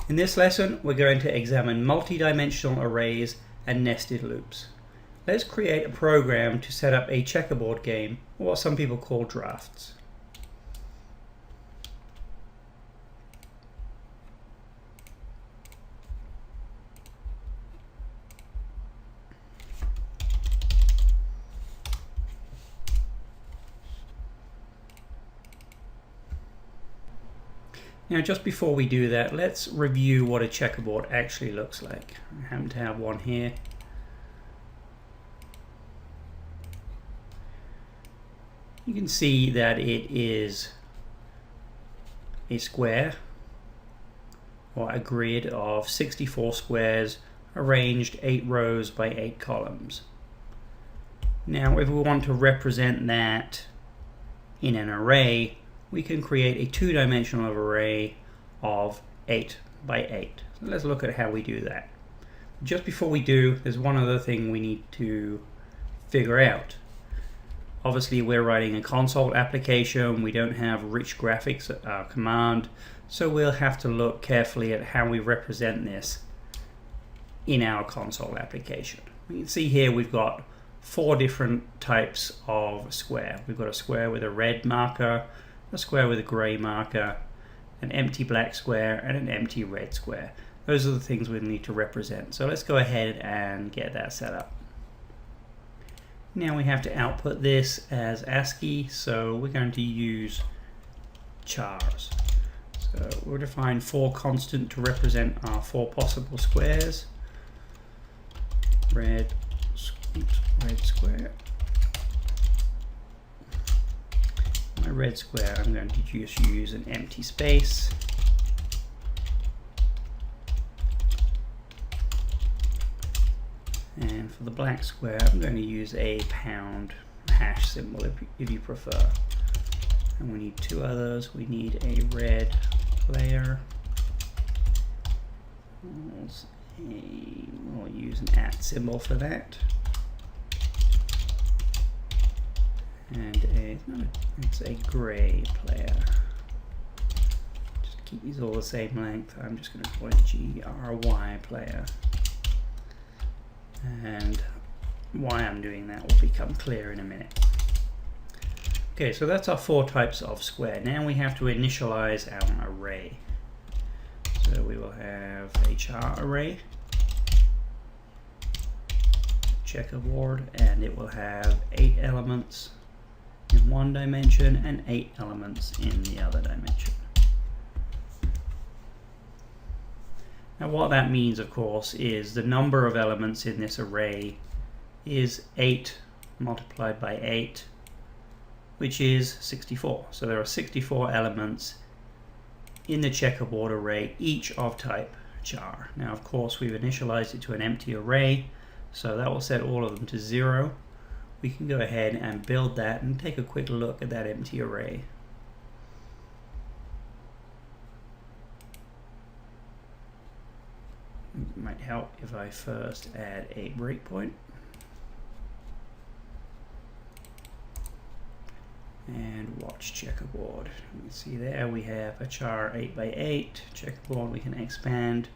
In this lesson, we're going to examine multidimensional arrays and nested loops. Let's create a program to set up a checkerboard game, or what some people call drafts. Now, just before we do that, let's review what a checkerboard actually looks like. I happen to have one here. You can see that it is a square, or a grid of 64 squares arranged 8 rows by 8 columns. Now, if we want to represent that in an array, we can create a two-dimensional array of 8 by 8. So let's look at how we do that. Just before we do, there's one other thing we need to figure out. Obviously, we're writing a console application. We don't have rich graphics at our command, so we'll have to look carefully at how we represent this in our console application. You can see here we've got 4 different types of square. We've got a square with a red marker, a square with a gray marker, an empty black square, and an empty red square. Those are the things we need to represent. So let's go ahead and get that set up. Now we have to output this as ASCII, so we're going to use chars. So we'll define 4 constant to represent our 4 possible squares. Red square. My red square, I'm going to just use an empty space. And for the black square, I'm going to use a pound hash symbol if you prefer. And we need 2 others. We need a red player. We'll use an @ symbol for that. And it's a gray player. Just keep these all the same length. I'm just going to call it GRY player. And why I'm doing that will become clear in a minute. Okay, so that's our 4 types of square. Now we have to initialize our array. So we will have a char array, checkerboard, and it will have 8 elements in one dimension and 8 elements in the other dimension. Now what that means, of course, is the number of elements in this array is 8 multiplied by 8, which is 64. So there are 64 elements in the checkerboard array, each of type char. Now, of course, we've initialized it to an empty array, so that will set all of them to 0. We can go ahead and build that and take a quick look at that empty array. It might help if I first add a breakpoint. And watch checkerboard. You can see there we have a char 8 by 8 checkerboard. We can expand,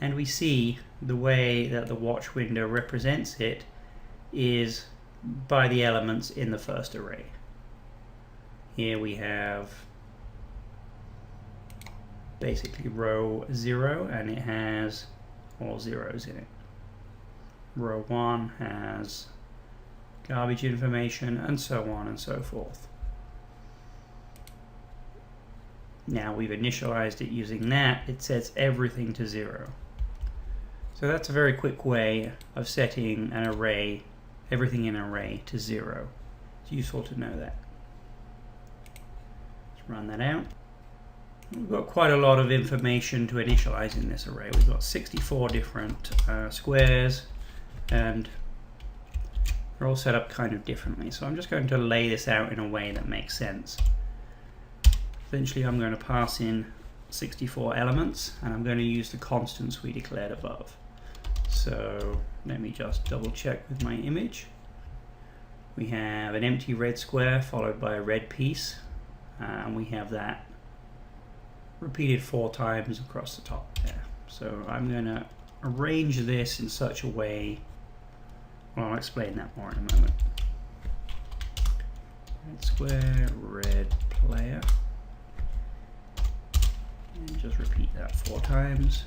and we see the way that the watch window represents it is by the elements in the first array. Here we have basically row 0, and it has all zeros in it. Row 1 has garbage information, and so on and so forth. Now we've initialized it using that, it sets everything to 0. So that's a very quick way of setting an array, everything in an array, to 0. It's useful to know that. Let's run that out. We've got quite a lot of information to initialize in this array. We've got 64 different squares, and they're all set up kind of differently. So I'm just going to lay this out in a way that makes sense. Eventually I'm going to pass in 64 elements, and I'm going to use the constants we declared above. So let me just double check with my image. We have an empty red square followed by a red piece, and we have that repeated 4 times across the top there. So I'm going to arrange this in such a way, well, I'll explain that more in a moment. Red square, red player, and just repeat that 4 times.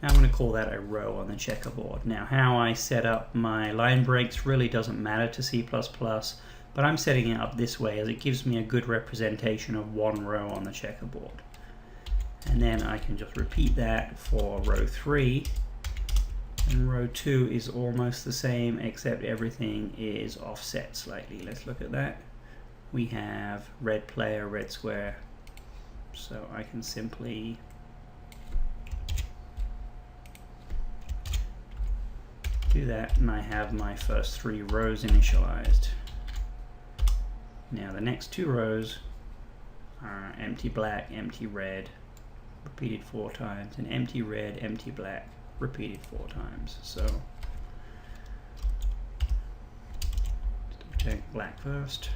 Now I'm going to call that a row on the checkerboard. Now how I set up my line breaks really doesn't matter to C++, but I'm setting it up this way as it gives me a good representation of one row on the checkerboard. And then I can just repeat that for row 3. And row 2 is almost the same, except everything is offset slightly. Let's look at that. We have red player, red square. So I can simply do that, and I have my first 3 rows initialized. Now the next 2 rows are empty black, empty red, repeated 4 times, and empty red, empty black, repeated 4 times. So check black first.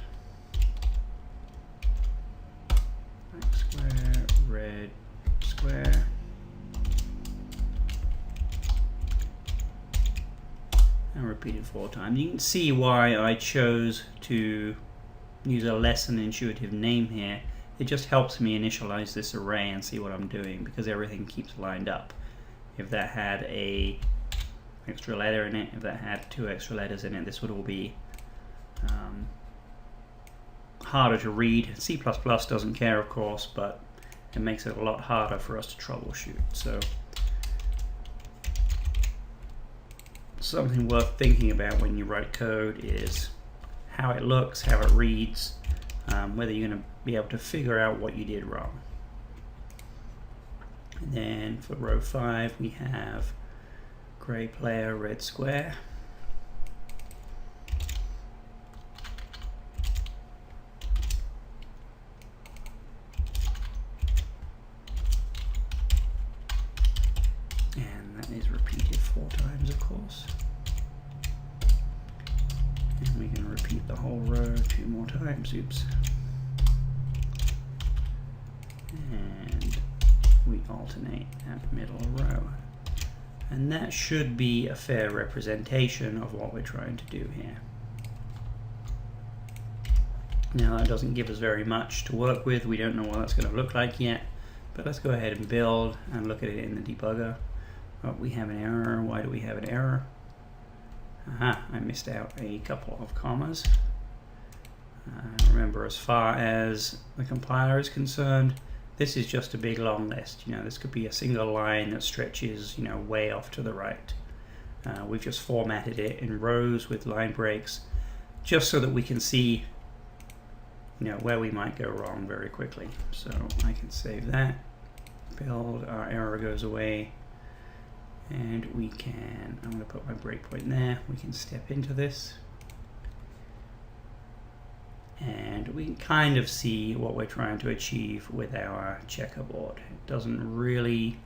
Black square, red square. And repeated 4 times. You can see why I chose to use a less than intuitive name here. It just helps me initialize this array and see what I'm doing, because everything keeps lined up. If that had a extra letter in it, if that had 2 extra letters in it, this would all be harder to read. C++ doesn't care, of course, but it makes it a lot harder for us to troubleshoot. So something worth thinking about when you write code is how it looks, how it reads, whether you're going to be able to figure out what you did wrong. And then for row 5 we have gray player, red square. And that is repeated 4 times, of course. And we can repeat the whole row 2 more times. Oops. And we alternate that middle row. And that should be a fair representation of what we're trying to do here. Now that doesn't give us very much to work with. We don't know what that's going to look like yet. But let's go ahead and build and look at it in the debugger. Oh, we have an error. Why do we have an error? Aha, I missed out a couple of commas. Remember, as far as the compiler is concerned, this is just a big long list. This could be a single line that stretches, way off to the right. We've just formatted it in rows with line breaks, just so that we can see, where we might go wrong very quickly. So I can save that, build, our error goes away, and we can, I'm going to put my breakpoint there, we can step into this. And we can kind of see what we're trying to achieve with our checkerboard. It doesn't really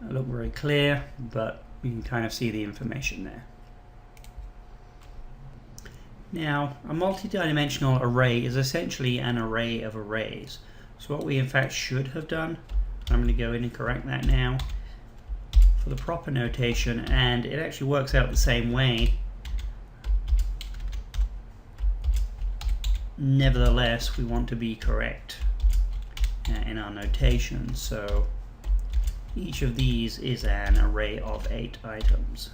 look very clear, but you can kind of see the information there. Now, a multidimensional array is essentially an array of arrays. So what we in fact should have done, I'm going to go in and correct that now for the proper notation, and it actually works out the same way. Nevertheless, we want to be correct in our notation, so each of these is an array of 8 items.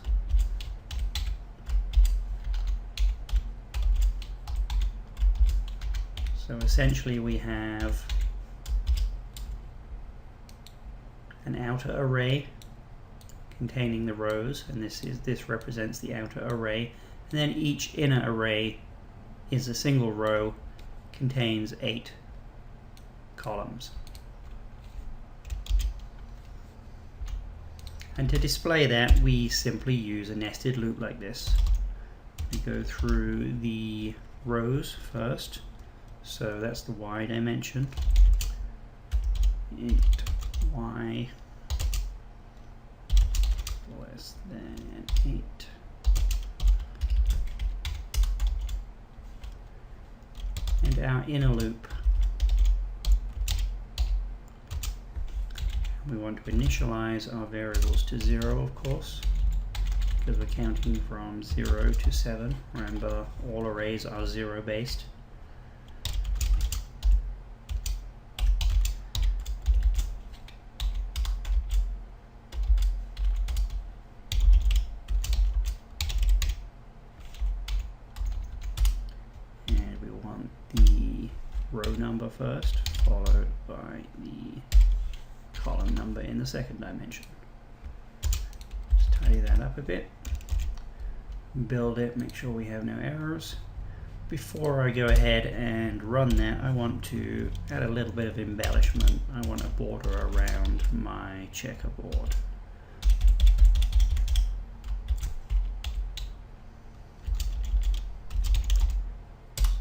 So essentially we have an outer array containing the rows, and this represents the outer array, and then each inner array is a single row, contains 8 columns. And to display that, we simply use a nested loop like this. We go through the rows first, so that's the y dimension. Int y less than 8. And our inner loop We want to initialize our variables to 0, of course, because we're counting from 0 to 7. Remember, all arrays are 0 based. And we want the row number first, followed by the column number in the second dimension. Just tidy that up a bit. Build it, make sure we have no errors. Before I go ahead and run that, I want to add a little bit of embellishment. I want a border around my checkerboard.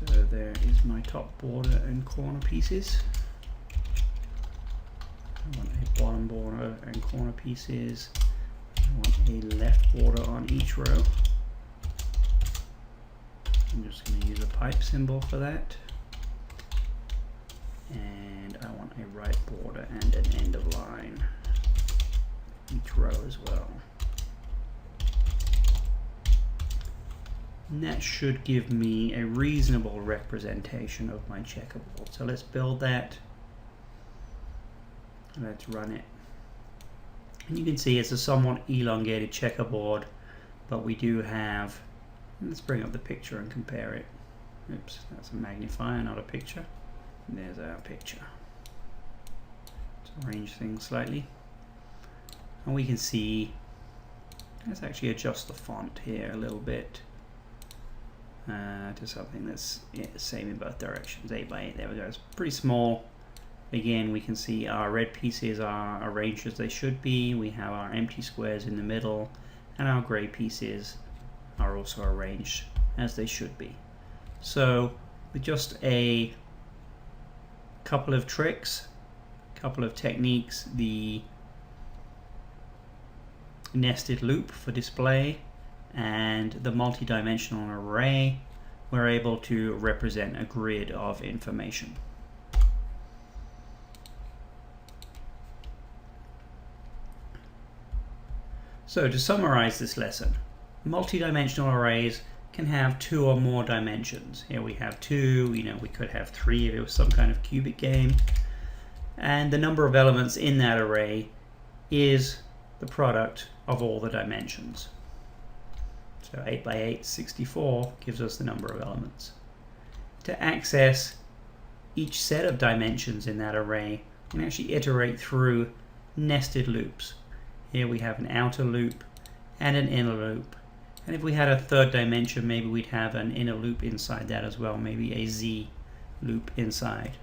So there is my top border and corner pieces. I want a bottom border and corner pieces. I want a left border on each row. I'm just going to use a pipe symbol for that. And I want a right border and an end of line each row as well. And that should give me a reasonable representation of my checkerboard. So let's build that. Let's run it. And you can see it's a somewhat elongated checkerboard, but we do have, let's bring up the picture and compare it. Oops, that's a magnifier, not a picture. And there's our picture. Let's arrange things slightly. And we can see, let's actually adjust the font here a little bit to something that's the same in both directions, 8 by 8. There we go. It's pretty small. Again, we can see our red pieces are arranged as they should be. We have our empty squares in the middle, and our gray pieces are also arranged as they should be. So with just a couple of tricks, couple of techniques, the nested loop for display and the multi-dimensional array, we're able to represent a grid of information. So to summarize this lesson, multi-dimensional arrays can have 2 or more dimensions. Here we have 2, we could have 3 if it was some kind of cubic game. And the number of elements in that array is the product of all the dimensions. So 8 by 8, 64 gives us the number of elements. To access each set of dimensions in that array, we can actually iterate through nested loops. Here we have an outer loop and an inner loop. And if we had a third dimension, maybe we'd have an inner loop inside that as well, maybe a Z loop inside.